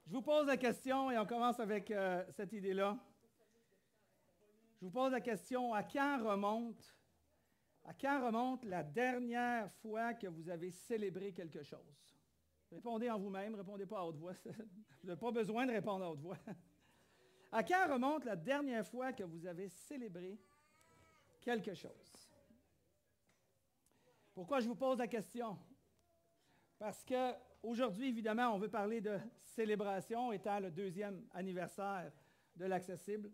Je vous pose la question, et on commence avec cette idée-là. Je vous pose la question, à quand remonte la dernière fois que vous avez célébré quelque chose? Répondez en vous-même, répondez pas à haute voix. Vous n'avez pas besoin de répondre à haute voix. À quand remonte la dernière fois que vous avez célébré quelque chose? Pourquoi je vous pose la question? Parce qu'aujourd'hui, évidemment, on veut parler de célébration, étant le 2e anniversaire de l'Accessible.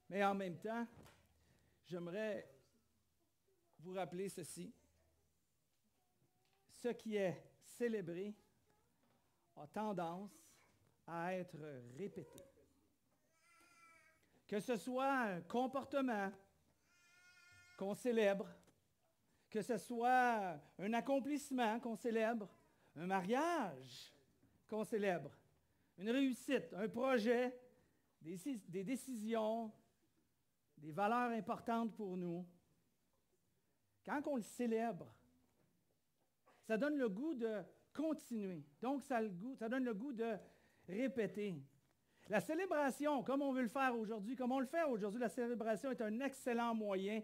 Mais en même temps, j'aimerais vous rappeler ceci. Ce qui est célébré a tendance à être répété. Que ce soit un comportement qu'on célèbre, que ce soit un accomplissement qu'on célèbre, un mariage qu'on célèbre, une réussite, un projet, des décisions, des valeurs importantes pour nous. Quand on le célèbre, ça donne le goût de continuer. Donc, ça donne le goût de répéter. La célébration, comme on veut le faire aujourd'hui, comme on le fait aujourd'hui, la célébration est un excellent moyen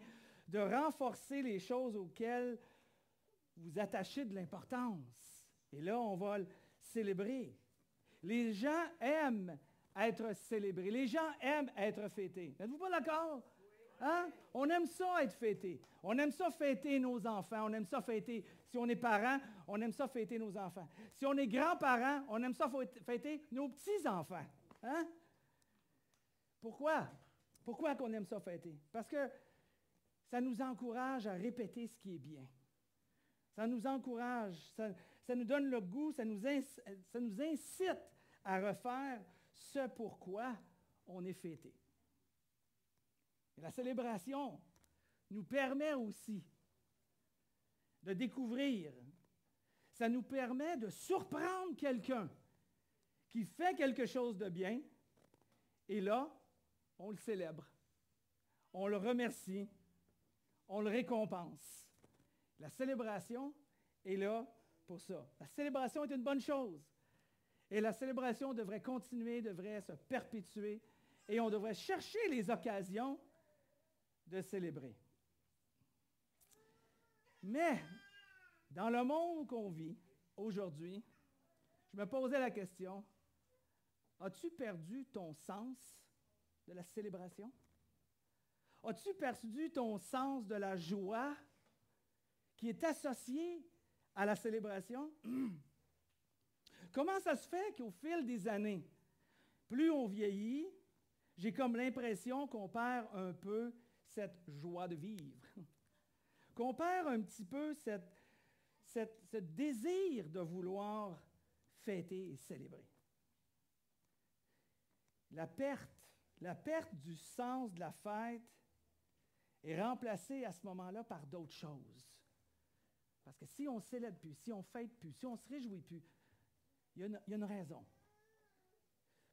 de renforcer les choses auxquelles vous attachez de l'importance. Et là, on va le célébrer. Les gens aiment être célébrés. Les gens aiment être fêtés. N'êtes-vous pas d'accord? Hein? On aime ça être fêté. On aime ça fêter nos enfants. On aime ça fêter, si on est parents, on aime ça fêter nos enfants. Si on est grands-parents, on aime ça fêter nos petits-enfants. Hein? Pourquoi? Pourquoi qu'on aime ça fêter? Parce que ça nous encourage à répéter ce qui est bien. Ça nous encourage, ça nous donne le goût, ça nous incite à refaire ce pourquoi on est fêté. Et la célébration nous permet aussi de découvrir, ça nous permet de surprendre quelqu'un qui fait quelque chose de bien, et là, on le célèbre, on le remercie, on le récompense. La célébration est là pour ça. La célébration est une bonne chose. Et la célébration devrait continuer, devrait se perpétuer, et on devrait chercher les occasions de célébrer. Mais, dans le monde qu'on vit aujourd'hui, je me posais la question, as-tu perdu ton sens de la célébration? As-tu perdu ton sens de la joie qui est associée à la célébration? Comment ça se fait qu'au fil des années, plus on vieillit, j'ai comme l'impression qu'on perd un peu cette joie de vivre, qu'on perd un petit peu ce désir de vouloir fêter et célébrer. La perte du sens de la fête est remplacée à ce moment-là par d'autres choses. Parce que si on ne célèbre plus, si on ne fête plus, si on ne se réjouit plus, il y a une raison.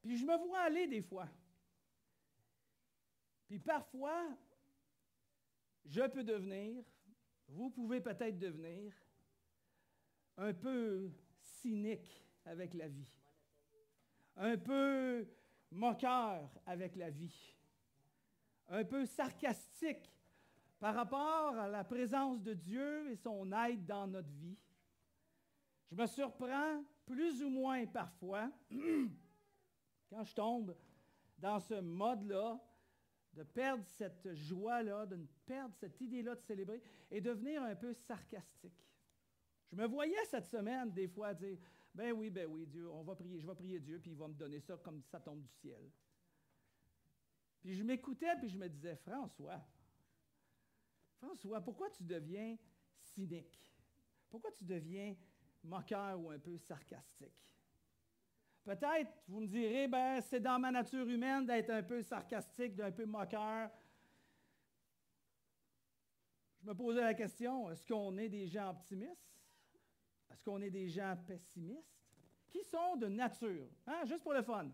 Puis je me vois aller des fois. Puis parfois, je peux devenir, vous pouvez peut-être devenir, un peu cynique avec la vie. Un peu moqueur avec la vie. Un peu sarcastique par rapport à la présence de Dieu et son aide dans notre vie. Je me surprends plus ou moins parfois, quand je tombe dans ce mode-là, de perdre cette joie-là, de perdre cette idée-là de célébrer et devenir un peu sarcastique. Je me voyais cette semaine, des fois, dire, ben oui, Dieu, je vais prier Dieu, puis il va me donner ça comme ça tombe du ciel. Puis je m'écoutais, puis je me disais, François, pourquoi tu deviens cynique? Pourquoi tu deviens moqueur ou un peu sarcastique? Peut-être, vous me direz, ben c'est dans ma nature humaine d'être un peu sarcastique, d'un peu moqueur. Je me posais la question, est-ce qu'on est des gens optimistes? Est-ce qu'on est des gens pessimistes? Qui sont de nature, juste pour le fun,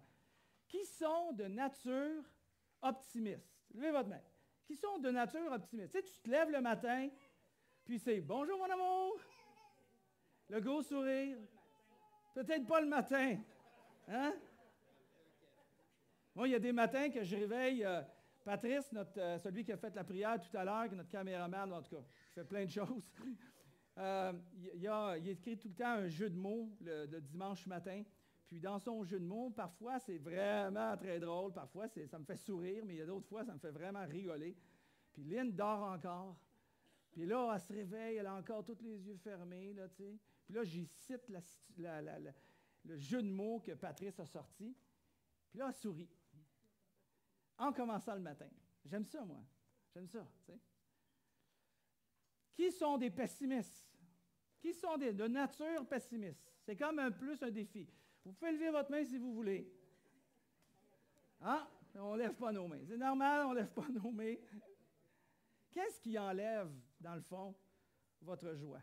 qui sont de nature optimistes? Levez votre main. Qui sont de nature optimistes? Tu sais, tu te lèves le matin, puis c'est « Bonjour mon amour », le gros sourire. Peut-être pas le matin. Hein? Moi, il y a des matins que je réveille Patrice, celui qui a fait la prière tout à l'heure, notre caméraman, en tout cas, il fait plein de choses. Il écrit tout le temps un jeu de mots le dimanche matin. Puis dans son jeu de mots, parfois, c'est vraiment très drôle. Parfois, ça me fait sourire, mais il y a d'autres fois, ça me fait vraiment rigoler. Puis Lynn dort encore. Puis là, elle se réveille, elle a encore tous les yeux fermés, là, tu sais. Puis là, j'y cite le jeu de mots que Patrice a sorti. Puis là, elle sourit. En commençant le matin. J'aime ça, moi. J'aime ça, tu sais. Qui sont des pessimistes? Qui sont de nature pessimiste? C'est comme plus un défi. Vous pouvez lever votre main si vous voulez. Ah, on ne lève pas nos mains. C'est normal, on ne lève pas nos mains. Qu'est-ce qui enlève, dans le fond, votre joie?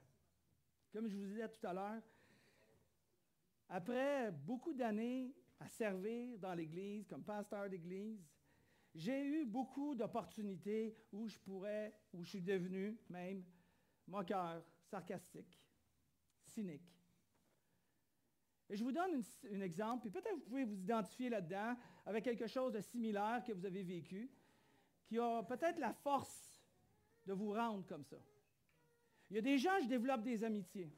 Comme je vous disais tout à l'heure, après beaucoup d'années à servir dans l'Église, comme pasteur d'Église, j'ai eu beaucoup d'opportunités où je suis devenu même moqueur, sarcastique, cynique. Et je vous donne un exemple, puis peut-être vous pouvez vous identifier là-dedans avec quelque chose de similaire que vous avez vécu, qui a peut-être la force de vous rendre comme ça. Il y a des gens, je développe des amitiés.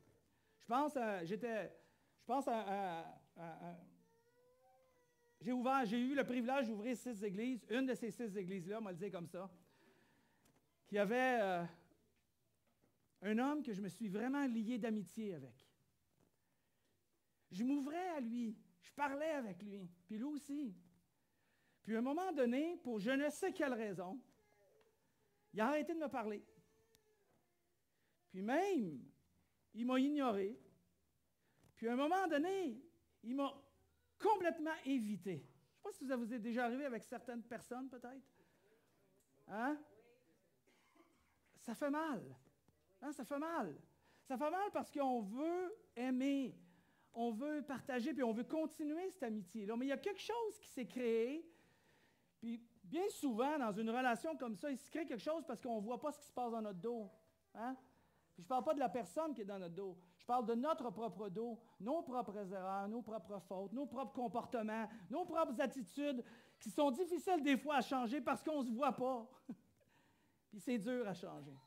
J'ai eu le privilège d'ouvrir 6 églises. Une de ces 6 églises-là, on va le dire comme ça, qui avait un homme que je me suis vraiment lié d'amitié avec. Je m'ouvrais à lui, je parlais avec lui, puis lui aussi. Puis à un moment donné, pour je ne sais quelle raison, il a arrêté de me parler. Puis même, il m'a ignoré. Puis à un moment donné, il m'a complètement évité. Je ne sais pas si ça vous est déjà arrivé avec certaines personnes, peut-être. Hein? Ça fait mal. Hein? Ça fait mal. Ça fait mal parce qu'on veut aimer, on veut partager, puis on veut continuer cette amitié-là. Mais il y a quelque chose qui s'est créé. Puis bien souvent, dans une relation comme ça, il se crée quelque chose parce qu'on ne voit pas ce qui se passe dans notre dos. Hein? Puis je ne parle pas de la personne qui est dans notre dos. Je parle de notre propre dos, nos propres erreurs, nos propres fautes, nos propres comportements, nos propres attitudes qui sont difficiles des fois à changer parce qu'on ne se voit pas. Puis c'est dur à changer.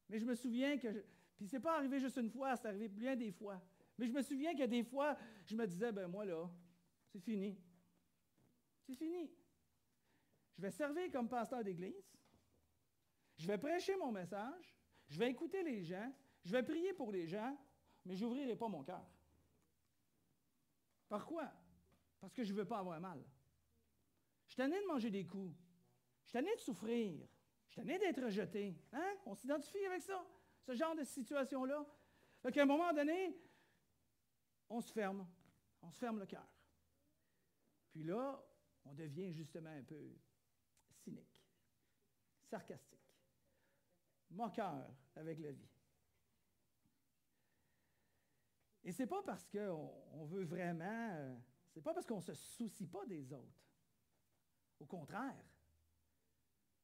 Mais je me souviens que... Puis c'est pas arrivé juste une fois, c'est arrivé bien des fois. Mais je me souviens que des fois, je me disais, ben moi là, c'est fini. C'est fini. Je vais servir comme pasteur d'église. Je vais prêcher mon message. Je vais écouter les gens. Je vais prier pour les gens, mais je n'ouvrirai pas mon cœur. Pourquoi? Parce que je ne veux pas avoir mal. Je suis tanné de manger des coups. Je suis tanné de souffrir. Je suis tanné d'être rejeté. Hein? On s'identifie avec ça, ce genre de situation-là. Donc, à un moment donné, on se ferme. On se ferme le cœur. Puis là, on devient justement un peu cynique, sarcastique, moqueur avec la vie. Et c'est pas parce qu'on veut vraiment, c'est pas parce qu'on ne se soucie pas des autres. Au contraire,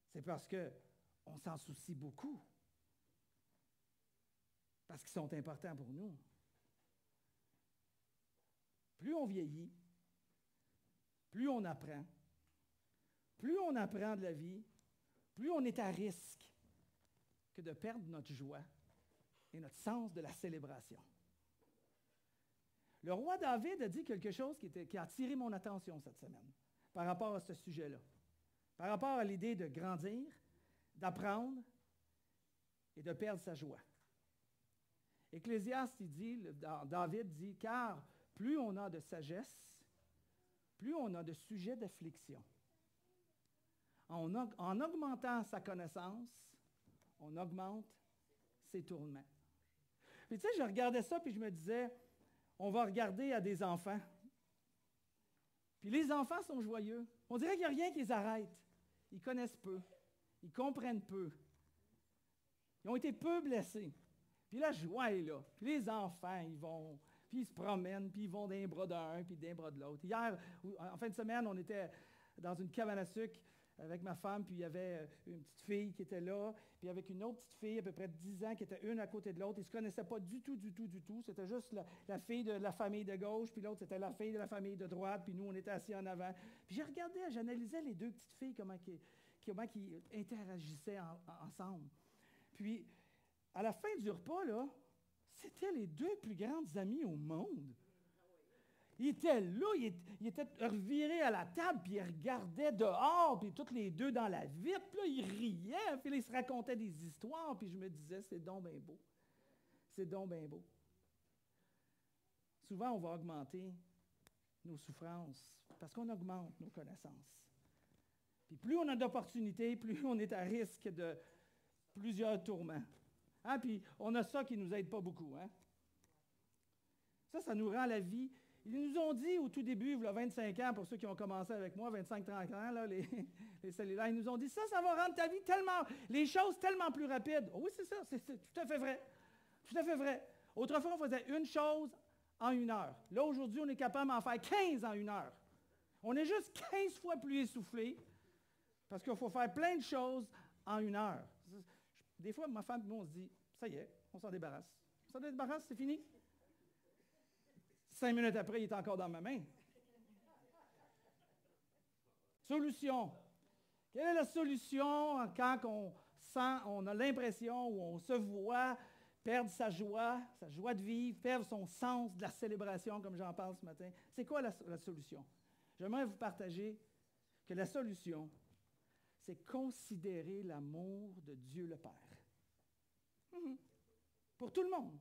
c'est parce qu'on s'en soucie beaucoup. Parce qu'ils sont importants pour nous. Plus on vieillit, plus on apprend de la vie, plus on est à risque que de perdre notre joie et notre sens de la célébration. Le roi David a dit quelque chose qui a attiré mon attention cette semaine par rapport à ce sujet-là, par rapport à l'idée de grandir, d'apprendre et de perdre sa joie. Ecclésiaste, David dit, car plus on a de sagesse, plus on a de sujets d'affliction. En augmentant sa connaissance, on augmente ses tourments. Puis tu sais, je regardais ça, puis je me disais, on va regarder à des enfants. Puis les enfants sont joyeux. On dirait qu'il n'y a rien qui les arrête. Ils connaissent peu. Ils comprennent peu. Ils ont été peu blessés. Puis la joie est là. Puis les enfants, ils vont, puis ils se promènent, puis ils vont d'un bras d'un, puis d'un bras de l'autre. Hier, en fin de semaine, on était dans une cabane à sucre avec ma femme, puis il y avait une petite fille qui était là, puis avec une autre petite fille, à peu près de 10 ans, qui était une à côté de l'autre. Ils ne se connaissaient pas du tout. C'était juste la fille de la famille de gauche, puis l'autre, c'était la fille de la famille de droite, puis nous, on était assis en avant. Puis j'ai regardé, j'analysais les deux petites filles, comment ils interagissaient ensemble. Puis, à la fin du repas, là, c'était les deux plus grandes amies au monde. Ils étaient là, ils étaient revirés à la table, puis ils regardaient dehors, puis toutes les deux dans la vitre, puis là, ils riaient, puis là, ils se racontaient des histoires, puis je me disais, c'est donc bien beau. C'est donc bien beau. Souvent, on va augmenter nos souffrances, parce qu'on augmente nos connaissances. Puis plus on a d'opportunités, plus on est à risque de plusieurs tourments. Hein? Puis on a ça qui ne nous aide pas beaucoup. Hein? Ça nous rend la vie. Ils nous ont dit au tout début, il y a 25 ans, pour ceux qui ont commencé avec moi, 25-30 ans, là, les cellulaires, ils nous ont dit, ça va rendre ta vie tellement, les choses tellement plus rapides. Oh oui, c'est ça, c'est tout à fait vrai. Tout à fait vrai. Autrefois, on faisait une chose en 1 heure. Là, aujourd'hui, on est capable d'en faire 15 en 1 heure. On est juste 15 fois plus essoufflé, parce qu'il faut faire plein de choses en 1 heure. Des fois, ma femme et moi, on se dit, ça y est, on s'en débarrasse. On s'en débarrasse, c'est fini. 5 minutes après, il est encore dans ma main. Solution. Quelle est la solution quand on a l'impression ou on se voit perdre sa joie de vivre, perdre son sens de la célébration, comme j'en parle ce matin? C'est quoi la solution? J'aimerais vous partager que la solution, c'est considérer l'amour de Dieu le Père. Pour tout le monde.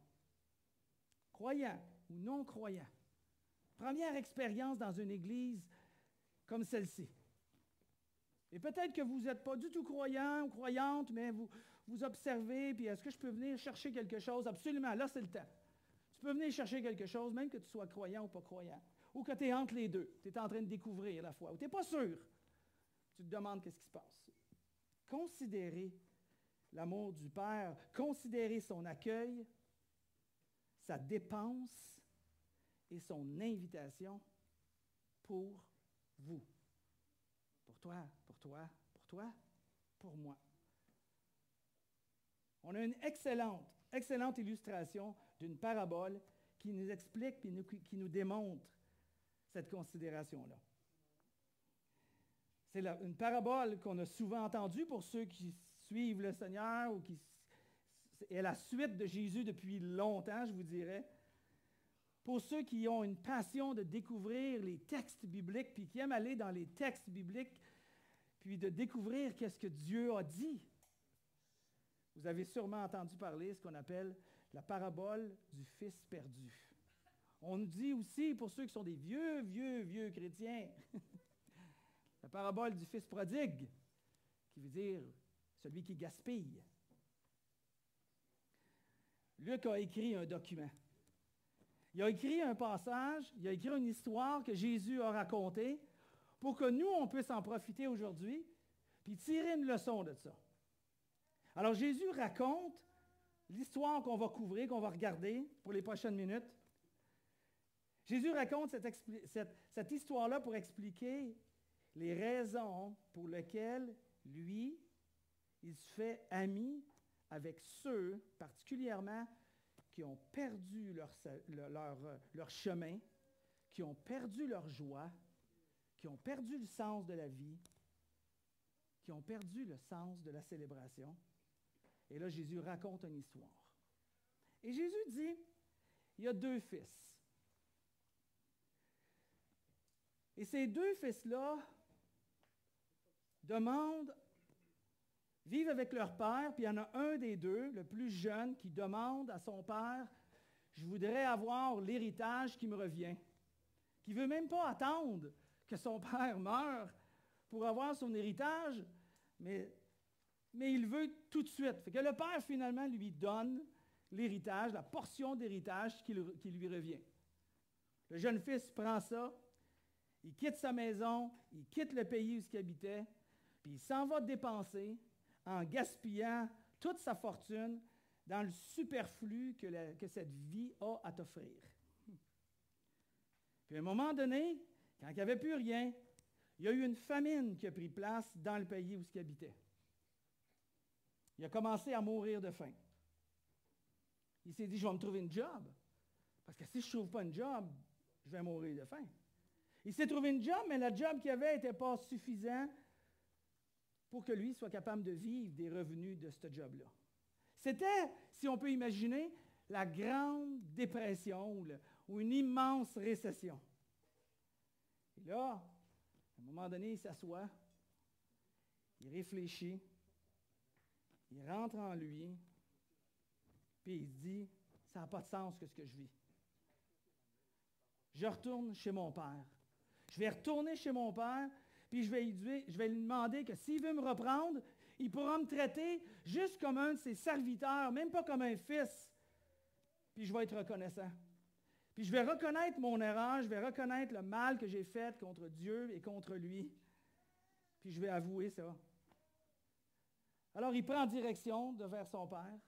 Croyant ou non croyant. Première expérience dans une église comme celle-ci. Et peut-être que vous n'êtes pas du tout croyant ou croyante, mais vous observez, puis est-ce que je peux venir chercher quelque chose? Absolument, là c'est le temps. Tu peux venir chercher quelque chose, même que tu sois croyant ou pas croyant. Ou que tu es entre les deux. Tu es en train de découvrir la foi. Ou tu n'es pas sûr. Tu te demandes qu'est-ce qui se passe. Considérer l'amour du Père, considérer son accueil, sa dépense et son invitation pour vous. Pour toi, pour toi, pour toi, pour moi. On a une excellente illustration d'une parabole qui nous explique et qui nous démontre cette considération-là. C'est une parabole qu'on a souvent entendue pour ceux qui suivent le Seigneur ou qui est la suite de Jésus depuis longtemps, je vous dirais. Pour ceux qui ont une passion de découvrir les textes bibliques, puis qui aiment aller dans les textes bibliques, puis de découvrir qu'est-ce que Dieu a dit. Vous avez sûrement entendu parler de ce qu'on appelle la parabole du Fils perdu. On nous dit aussi, pour ceux qui sont des vieux chrétiens, la parabole du Fils prodigue, qui veut dire celui qui gaspille. Luc a écrit un document. Il a écrit un passage, il a écrit une histoire que Jésus a racontée pour que nous, on puisse en profiter aujourd'hui puis tirer une leçon de ça. Alors, Jésus raconte l'histoire qu'on va couvrir, qu'on va regarder pour les prochaines minutes. Jésus raconte cette histoire-là pour expliquer les raisons pour lesquelles lui, il se fait ami avec ceux, particulièrement, qui ont perdu leur chemin, qui ont perdu leur joie, qui ont perdu le sens de la vie, qui ont perdu le sens de la célébration. Et là, Jésus raconte une histoire. Et Jésus dit, il y a 2 fils. Et ces 2 fils-là vivent avec leur père, puis il y en a un des 2, le plus jeune, qui demande à son père, « Je voudrais avoir l'héritage qui me revient. » Qui ne veut même pas attendre que son père meure pour avoir son héritage, mais il veut tout de suite. Fait que le père, finalement, lui donne l'héritage, la portion d'héritage qui lui revient. Le jeune fils prend ça, il quitte sa maison, il quitte le pays où il habitait, puis il s'en va dépenser en gaspillant toute sa fortune dans le superflu que cette vie a à t'offrir. Puis à un moment donné, quand il n'y avait plus rien, il y a eu une famine qui a pris place dans le pays où il habitait. Il a commencé à mourir de faim. Il s'est dit, je vais me trouver une job. Parce que si je ne trouve pas une job, je vais mourir de faim. Il s'est trouvé une job, mais la job qu'il avait n'était pas suffisant pour que lui soit capable de vivre des revenus de ce job-là. C'était, si on peut imaginer, la grande dépression ou une immense récession. Et là, à un moment donné, il s'assoit, il réfléchit, il rentre en lui, puis il se dit, ça n'a pas de sens que ce que je vis. Je retourne chez mon père. Je vais retourner chez mon père, puis je vais lui demander que s'il veut me reprendre, il pourra me traiter juste comme un de ses serviteurs, même pas comme un fils. Puis je vais être reconnaissant. Puis je vais reconnaître mon erreur, je vais reconnaître le mal que j'ai fait contre Dieu et contre lui. Puis je vais avouer ça. Alors il prend direction vers son père.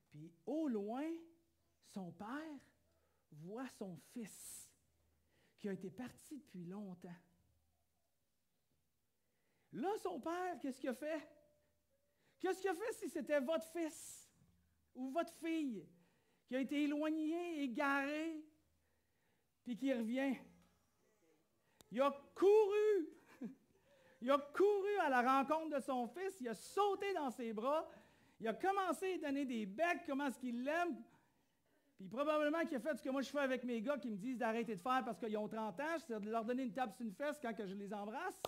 Puis au loin, son père voit son fils qui a été parti depuis longtemps. Là, son père, qu'est-ce qu'il a fait? Qu'est-ce qu'il a fait si c'était votre fils ou votre fille qui a été éloigné, égaré, puis qui revient? Il a couru. Il a couru à la rencontre de son fils, il a sauté dans ses bras, il a commencé à lui donner des becs, comment est-ce qu'il l'aime. Puis probablement qu'il a fait ce que moi je fais avec mes gars qui me disent d'arrêter de faire parce qu'ils ont 30 ans, c'est de leur donner une tape sur une fesse quand que je les embrasse.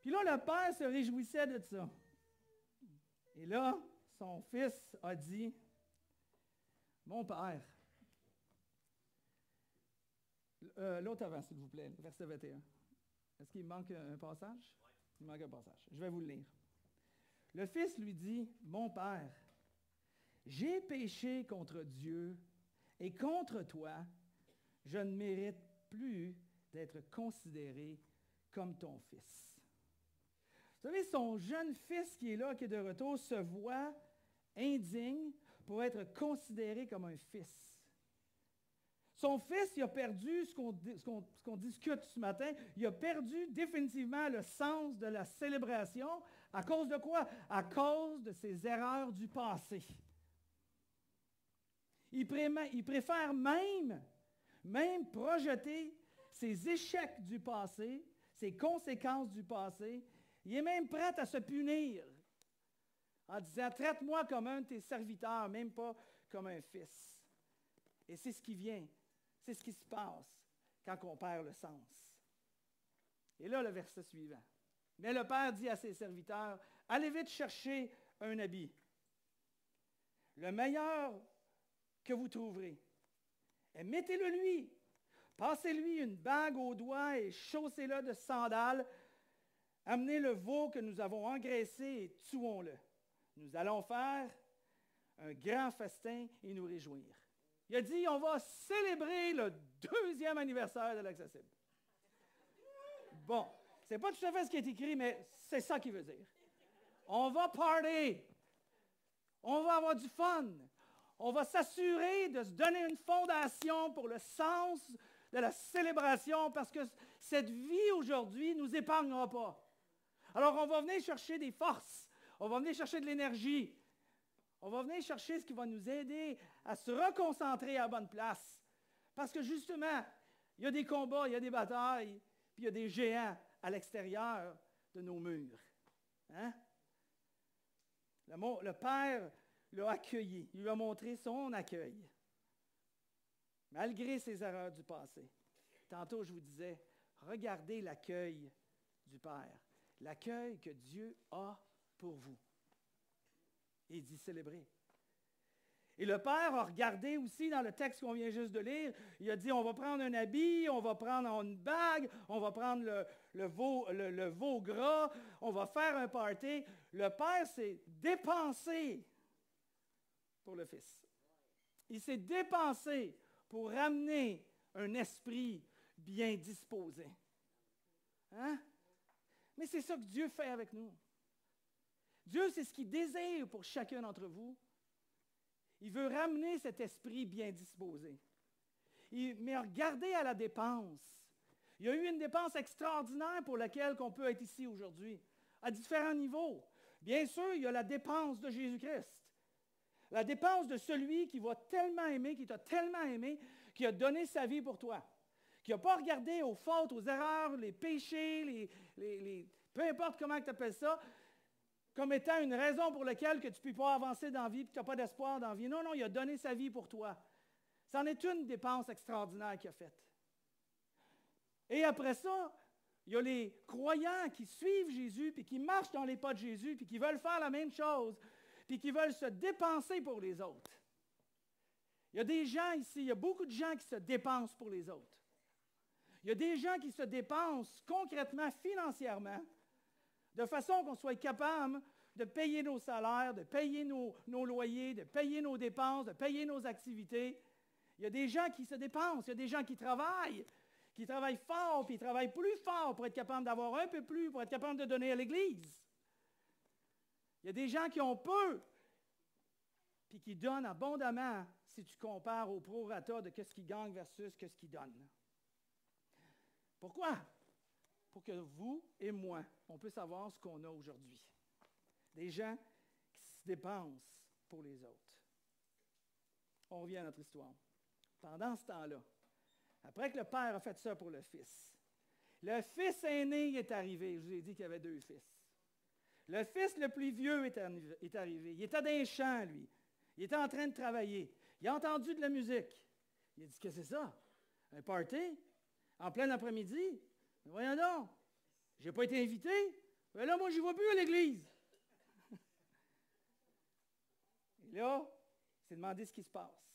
Puis là, le père se réjouissait de ça. Et là, son fils a dit, « Mon père, l'autre avant, s'il vous plaît, verset 21. Est-ce qu'il manque un passage? Oui. Il manque un passage. Je vais vous le lire. Le fils lui dit, « Mon père, j'ai péché contre Dieu et contre toi, je ne mérite plus d'être considéré comme ton fils. » Vous savez, son jeune fils qui est là, qui est de retour, se voit indigne pour être considéré comme un fils. Son fils, il a perdu ce qu'on discute ce matin, il a perdu définitivement le sens de la célébration. À cause de quoi? À cause de ses erreurs du passé. Il préfère même projeter ses échecs du passé, ses conséquences du passé. Il est même prêt à se punir en disant, traite-moi comme un de tes serviteurs, même pas comme un fils. Et c'est ce qui vient, c'est ce qui se passe quand on perd le sens. Et là, le verset suivant. Mais le père dit à ses serviteurs, allez vite chercher un habit, le meilleur que vous trouverez, et mettez-le lui. Passez-lui une bague au doigt et chaussez-le de sandales. Amenez le veau que nous avons engraissé et tuons-le. Nous allons faire un grand festin et nous réjouir. Il a dit, on va célébrer le 2e anniversaire de l'Accessible. Bon, c'est pas tout à fait ce qui est écrit, mais c'est ça qu'il veut dire. On va party. On va avoir du fun. On va s'assurer de se donner une fondation pour le sens de la célébration parce que cette vie aujourd'hui ne nous épargnera pas. Alors, on va venir chercher des forces. On va venir chercher de l'énergie. On va venir chercher ce qui va nous aider à se reconcentrer à la bonne place. Parce que justement, il y a des combats, il y a des batailles, puis il y a des géants à l'extérieur de nos murs. Hein? Le Père l'a accueilli. Il lui a montré son accueil. Malgré ses erreurs du passé. Tantôt, je vous disais, regardez l'accueil du Père. L'accueil que Dieu a pour vous. Et il dit célébrer. Et le Père a regardé aussi dans le texte qu'on vient juste de lire, il a dit on va prendre un habit, on va prendre une bague, on va prendre le veau gras, on va faire un party. Le Père s'est dépensé pour le Fils. Il s'est dépensé pour ramener un esprit bien disposé. Hein? Mais c'est ça que Dieu fait avec nous. Dieu, c'est ce qu'il désire pour chacun d'entre vous. Il veut ramener cet esprit bien disposé. mais regardez à la dépense. Il y a eu une dépense extraordinaire pour laquelle on peut être ici aujourd'hui, à différents niveaux. Bien sûr, il y a la dépense de Jésus-Christ. La dépense de celui qui va tellement aimer, qui t'a tellement aimé, qui a donné sa vie pour toi. Qui n'a pas regardé aux fautes, aux erreurs, les péchés, peu importe comment tu appelles ça, comme étant une raison pour laquelle que tu ne peux pas avancer dans la vie et que tu n'as pas d'espoir dans la vie. Non, non, il a donné sa vie pour toi. C'en est une dépense extraordinaire qu'il a faite. Et après ça, il y a les croyants qui suivent Jésus, puis qui marchent dans les pas de Jésus, puis qui veulent faire la même chose, puis qui veulent se dépenser pour les autres. Il y a des gens ici, il y a beaucoup de gens qui se dépensent pour les autres. Il y a des gens qui se dépensent concrètement, financièrement, de façon qu'on soit capable de payer nos salaires, de payer nos loyers, de payer nos dépenses, de payer nos activités. Il y a des gens qui se dépensent, il y a des gens qui travaillent fort, puis ils travaillent plus fort pour être capables d'avoir un peu plus, pour être capables de donner à l'Église. Il y a des gens qui ont peu, puis qui donnent abondamment si tu compares au prorata de ce qu'ils gagnent versus ce qu'ils donnent. Pourquoi? Pour que vous et moi, on puisse avoir ce qu'on a aujourd'hui. Des gens qui se dépensent pour les autres. On revient à notre histoire. Pendant ce temps-là, après que le père a fait ça pour le fils aîné est arrivé. Je vous ai dit qu'il y avait 2 fils. Le fils le plus vieux est arrivé. Il était dans les champs, lui. Il était en train de travailler. Il a entendu de la musique. Il a dit, qu'est-ce que c'est ça? Un party? En plein après-midi? Mais voyons donc. Je n'ai pas été invité. Mais là, moi, je n'y vais plus à l'église. Et là, il s'est demandé ce qui se passe.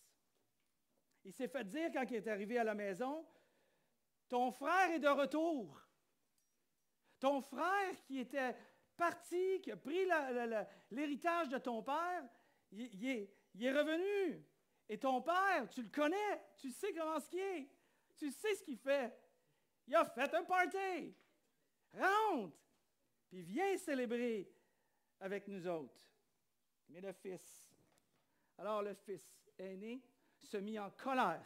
Il s'est fait dire, quand il est arrivé à la maison, ton frère est de retour. Ton frère qui était parti, qui a pris l'héritage de ton père, il est revenu. Et ton père, tu le connais, tu sais comment ce qu'il est, tu sais ce qu'il fait. Il a fait un party. Rentre, puis viens célébrer avec nous autres. Mais le fils aîné se mit en colère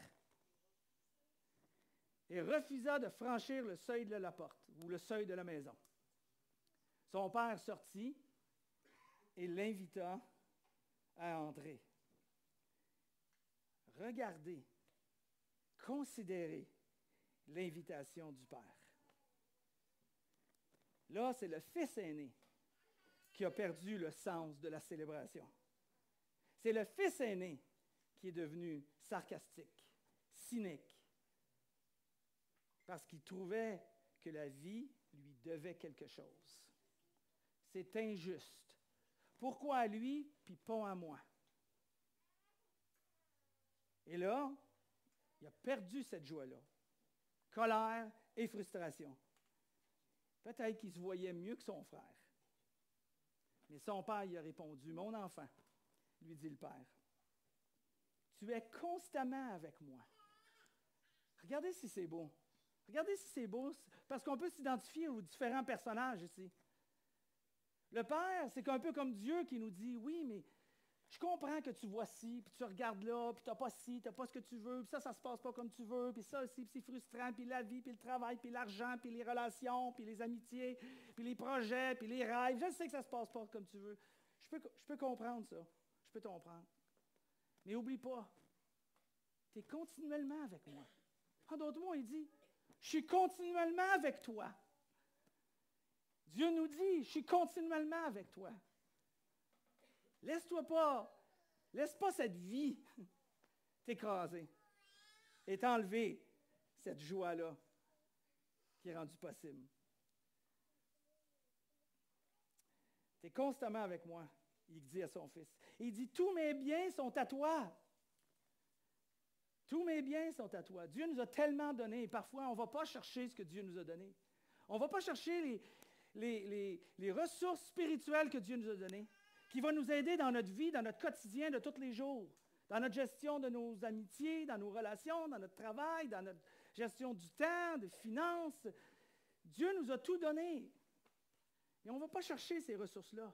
et refusa de franchir le seuil de la porte ou le seuil de la maison. Son père sortit et l'invita à entrer. Regardez, considérez l'invitation du père. Là, c'est le fils aîné qui a perdu le sens de la célébration. C'est le fils aîné qui est devenu sarcastique, cynique, parce qu'il trouvait que la vie lui devait quelque chose. C'est injuste. Pourquoi à lui, puis pas à moi? Et là, il a perdu cette joie-là. Colère et frustration. Peut-être qu'il se voyait mieux que son frère. Mais son père lui a répondu, « Mon enfant, lui dit le père, tu es constamment avec moi. » Regardez si c'est beau. Regardez si c'est beau, parce qu'on peut s'identifier aux différents personnages ici. Le Père, c'est un peu comme Dieu qui nous dit, « Oui, mais je comprends que tu vois ci, puis tu regardes là, puis tu n'as pas ci, tu n'as pas ce que tu veux, puis ça ne se passe pas comme tu veux, puis ça aussi, c'est frustrant, puis la vie, puis le travail, puis l'argent, puis les relations, puis les amitiés, puis les projets, puis les rêves. Je sais que ça ne se passe pas comme tu veux. Je peux comprendre ça. Je peux te comprendre. Mais n'oublie pas, tu es continuellement avec moi. » En d'autres mots, il dit, « Je suis continuellement avec toi. » Dieu nous dit, « Je suis continuellement avec toi. » Laisse pas cette vie t'écraser et t'enlever cette joie-là qui est rendue possible. Tu es constamment avec moi, il dit à son fils. Il dit, « Tous mes biens sont à toi. » Tous mes biens sont à toi. Dieu nous a tellement donné, et parfois on ne va pas chercher ce que Dieu nous a donné. On ne va pas chercher les ressources spirituelles que Dieu nous a données, qui vont nous aider dans notre vie, dans notre quotidien de tous les jours, dans notre gestion de nos amitiés, dans nos relations, dans notre travail, dans notre gestion du temps, des finances. Dieu nous a tout donné. Et on ne va pas chercher ces ressources-là.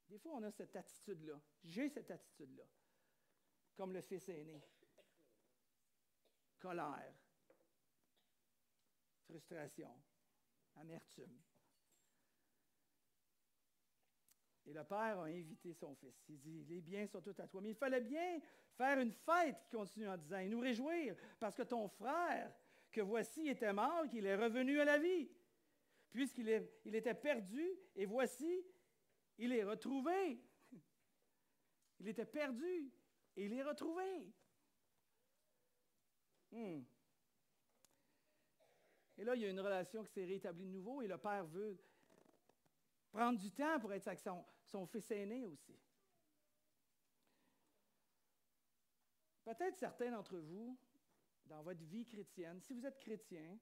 Des fois, on a cette attitude-là. J'ai cette attitude-là, comme le fils aîné. colère, frustration, amertume. Et le père a invité son fils. Il dit, les biens sont tous à toi. Mais il fallait bien faire une fête, qui continue en disant, et nous réjouir, parce que ton frère, que voici, était mort, qu'il est revenu à la vie. Il était perdu, et voici, il est retrouvé. Il était perdu, et il est retrouvé. Et là, il y a une relation qui s'est rétablie de nouveau, et le père veut prendre du temps pour être avec son fils aîné aussi. Peut-être certains d'entre vous, dans votre vie chrétienne, si vous êtes chrétien,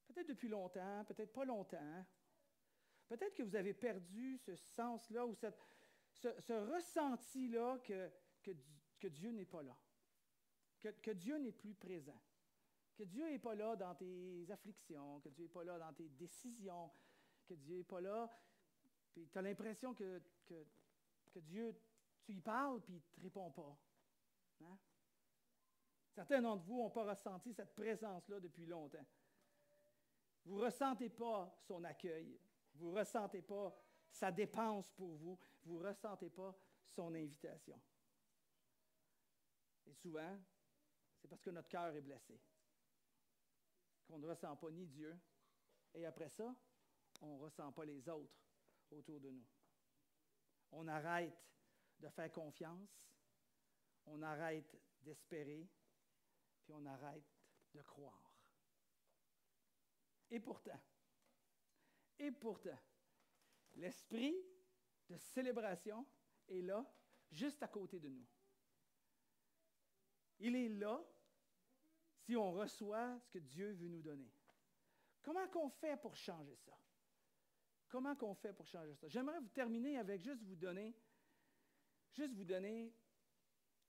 peut-être depuis longtemps, peut-être pas longtemps, peut-être que vous avez perdu ce sens-là ou ce ressenti-là que Dieu n'est pas là, que Dieu n'est plus présent, que Dieu n'est pas là dans tes afflictions, que Dieu n'est pas là dans tes décisions, que Dieu n'est pas là, puis tu as l'impression que Dieu, tu y parles, puis il ne te répond pas. Hein? Certains d'entre vous n'ont pas ressenti cette présence-là depuis longtemps. Vous ne ressentez pas son accueil. Vous ne ressentez pas sa dépense pour vous. Vous ne ressentez pas son invitation. Et souvent, c'est parce que notre cœur est blessé, qu'on ne ressent pas ni Dieu. Et après ça, on ne ressent pas les autres autour de nous. On arrête de faire confiance, on arrête d'espérer, puis on arrête de croire. Et pourtant, l'esprit de célébration est là, juste à côté de nous. Il est là si on reçoit ce que Dieu veut nous donner. Comment qu'on fait pour changer ça? Comment qu'on fait pour changer ça? J'aimerais vous terminer avec juste vous donner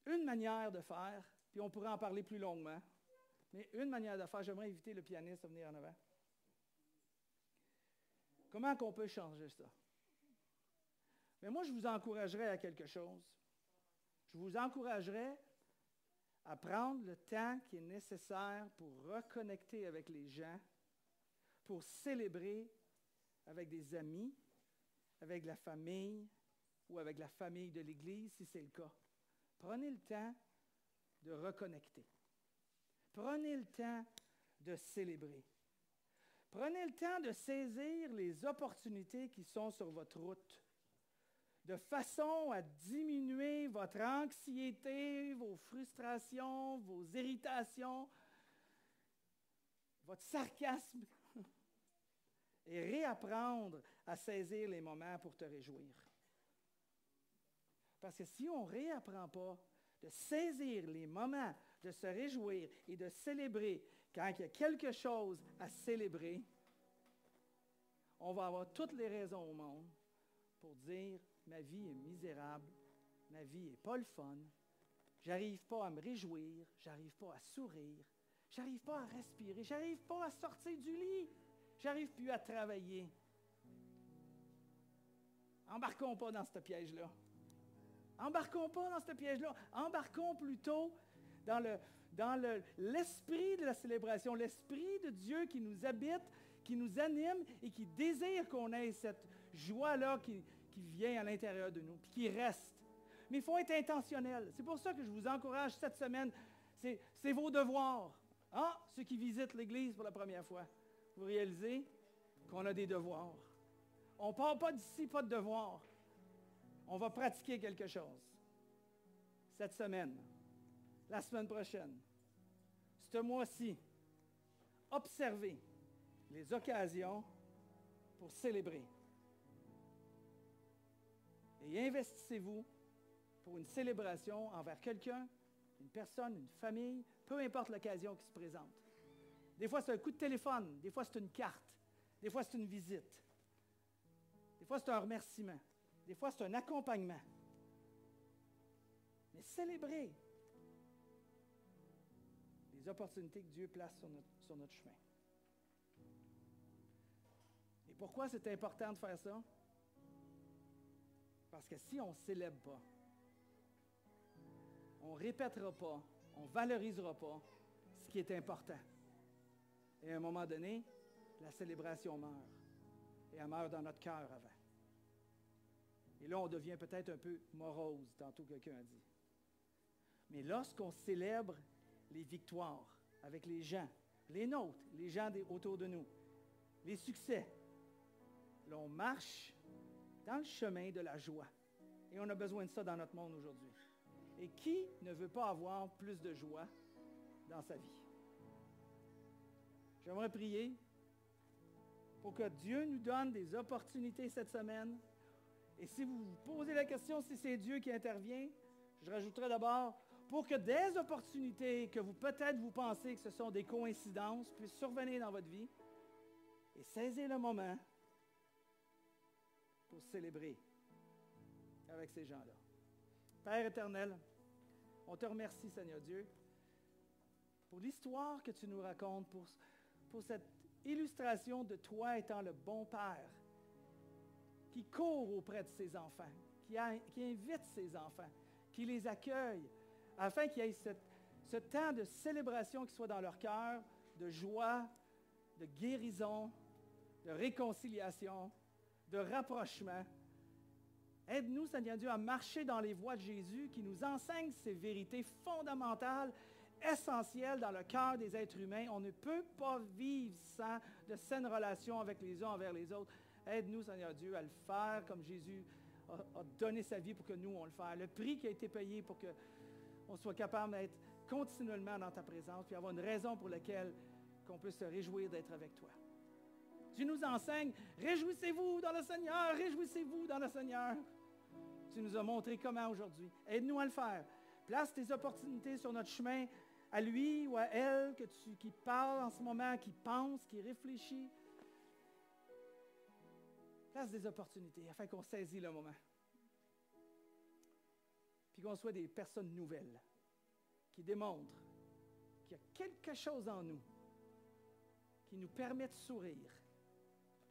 une manière de faire, puis on pourrait en parler plus longuement, mais une manière de faire, j'aimerais inviter le pianiste à venir en avant. Comment qu'on peut changer ça? Mais moi, je vous encouragerais à quelque chose. Je vous encouragerais à prendre le temps qui est nécessaire pour reconnecter avec les gens, pour célébrer avec des amis, avec la famille ou avec la famille de l'Église, si c'est le cas. Prenez le temps de reconnecter. Prenez le temps de célébrer. Prenez le temps de saisir les opportunités qui sont sur votre route, de façon à diminuer votre anxiété, vos frustrations, vos irritations, votre sarcasme, et réapprendre à saisir les moments pour te réjouir. Parce que si on ne réapprend pas de saisir les moments, de se réjouir et de célébrer quand il y a quelque chose à célébrer, on va avoir toutes les raisons au monde pour dire « ma vie est misérable, ma vie n'est pas le fun, j'arrive pas à me réjouir, j'arrive pas à sourire, j'arrive pas à respirer, j'arrive pas à sortir du lit, j'arrive plus à travailler. » Embarquons pas dans ce piège-là. Embarquons pas dans ce piège-là. Embarquons plutôt dans l'esprit de la célébration, l'esprit de Dieu qui nous habite, qui nous anime et qui désire qu'on ait cette joie-là qui vient à l'intérieur de nous, puis qui reste. Mais il faut être intentionnel. C'est pour ça que je vous encourage cette semaine. C'est vos devoirs. Ah, ceux qui visitent l'Église pour la première fois, vous réalisez qu'on a des devoirs. On ne part pas d'ici, pas de devoirs. On va pratiquer quelque chose. Cette semaine, la semaine prochaine, ce mois-ci, observez les occasions pour célébrer. Et investissez-vous pour une célébration envers quelqu'un, une personne, une famille, peu importe l'occasion qui se présente. Des fois, c'est un coup de téléphone. Des fois, c'est une carte. Des fois, c'est une visite. Des fois, c'est un remerciement. Des fois, c'est un accompagnement. Mais célébrez les opportunités que Dieu place sur notre chemin. Et pourquoi c'est important de faire ça? Parce que si on ne célèbre pas, on ne répétera pas on ne valorisera pas ce qui est important. Et à un moment donné, la célébration meurt. Et elle meurt dans notre cœur avant. Et là, on devient peut-être un peu morose, tantôt quelqu'un a dit. Mais lorsqu'on célèbre les victoires avec les gens, les nôtres, les gens autour de nous, les succès, là, on marche dans le chemin de la joie. Et on a besoin de ça dans notre monde aujourd'hui. Et qui ne veut pas avoir plus de joie dans sa vie? J'aimerais prier pour que Dieu nous donne des opportunités cette semaine. Et si vous vous posez la question si c'est Dieu qui intervient, je rajouterai d'abord, pour que des opportunités que peut-être vous pensez que ce sont des coïncidences puissent survenir dans votre vie et saisir le moment pour célébrer avec ces gens-là. Père éternel, on te remercie, Seigneur Dieu, pour l'histoire que tu nous racontes, pour cette illustration de toi étant le bon Père qui court auprès de ses enfants, qui invite ses enfants, qui les accueille, afin qu'il y ait ce temps de célébration qui soit dans leur cœur, de joie, de guérison, de réconciliation, de rapprochement. Aide-nous, Seigneur Dieu, à marcher dans les voies de Jésus qui nous enseigne ces vérités fondamentales, essentielles dans le cœur des êtres humains. On ne peut pas vivre sans de saines relations avec les uns envers les autres. Aide-nous, Seigneur Dieu, à le faire comme Jésus a donné sa vie pour que nous, on le fasse. Le prix qui a été payé pour qu'on soit capable d'être continuellement dans ta présence, puis avoir une raison pour laquelle qu'on peut se réjouir d'être avec toi. Tu nous enseignes, réjouissez-vous dans le Seigneur, réjouissez-vous dans le Seigneur. Tu nous as montré comment aujourd'hui. Aide-nous à le faire. Place tes opportunités sur notre chemin à lui ou à elle qui parle en ce moment, qui pense, qui réfléchit. Place des opportunités afin qu'on saisisse le moment. Puis qu'on soit des personnes nouvelles qui démontrent qu'il y a quelque chose en nous qui nous permet de sourire,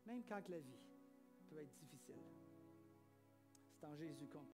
même quand la vie peut être difficile. C'est en Jésus qu'on